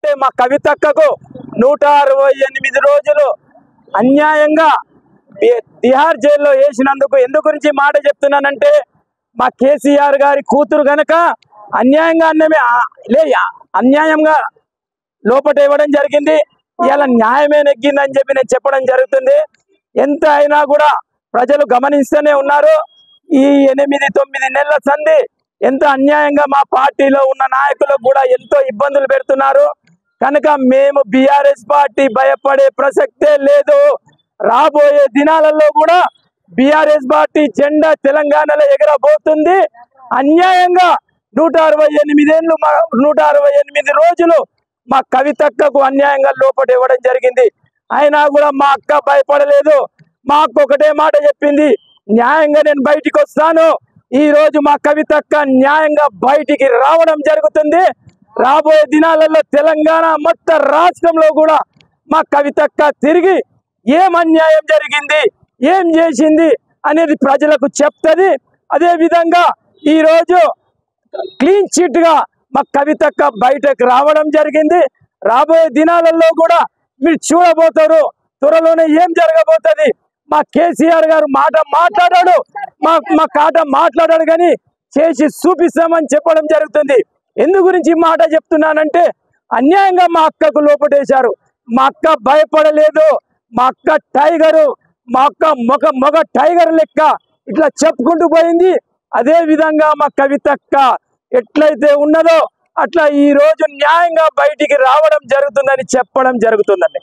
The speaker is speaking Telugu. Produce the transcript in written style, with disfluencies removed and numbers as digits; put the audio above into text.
అంటే మా కవితక్కకు 168 రోజులు అన్యాయంగా తిహార్ జైల్లో వేసినందుకు ఎందుకు గురించి మాట చెప్తున్నానంటే మా కేసీఆర్ గారి కూతురు గనక అన్యాయంగా లోపట ఇవ్వడం జరిగింది. ఇలా న్యాయమే నెగ్గిందని చెప్పి నేను చెప్పడం జరుగుతుంది. ఎంత అయినా కూడా ప్రజలు గమనిస్తూనే ఉన్నారు. ఈ 8-9 నెలల సంధి ఎంత అన్యాయంగా మా పార్టీలో ఉన్న నాయకులకు కూడా ఎంతో ఇబ్బందులు పెడుతున్నారు. కనుక మేము బీఆర్ఎస్ పార్టీ భయపడే ప్రసక్తే లేదు. రాబోయే దినాలలో కూడా బీఆర్ఎస్ పార్టీ జెండా తెలంగాణలో ఎగరబోతుంది. అన్యాయంగా 168 రోజులు మా కవితక్కకు అన్యాయంగా లోపట ఇవ్వడం జరిగింది. అయినా కూడా మా అక్క భయపడలేదు. మా అక్క ఒకటే మాట చెప్పింది, న్యాయంగా నేను బయటికి వస్తాను. ఈ రోజు మా కవితక్క న్యాయంగా బయటికి రావడం జరుగుతుంది. రాబోయే దినాలలో తెలంగాణ మొత్తం రాష్ట్రంలో కూడా మా కవితక్క తిరిగి ఏం అన్యాయం జరిగింది, ఏం చేసింది అనేది ప్రజలకు చెప్తుంది. అదే విధంగా ఈ రోజు క్లీన్ చిట్ గా మా కవితక్క బయటకు రావడం జరిగింది. రాబోయే దినాలలో కూడా మీరు చూడబోతారు. త్వరలోనే ఏం జరగబోతుంది. మా కేసీఆర్ గారు మాట్లాడాడు, మా కాట మాట్లాడాడు కానీ చేసి చూపిస్తామని చెప్పడం జరుగుతుంది. ఎందు గురించి మాట చెప్తున్నానంటే అన్యాయంగా మా అక్కకు లోపటేశారు. మా అక్క భయపడలేదు. మా అక్క టైగరు, మా అక్క మొగ టైగర్ లెక్క ఇట్లా చెప్పుకుంటూ పోయింది. అదే విధంగా మా కవితక్క ఎట్లయితే ఉన్నదో అట్లా ఈ రోజు న్యాయంగా బయటికి రావడం జరుగుతుందని చెప్పడం జరుగుతుందండి.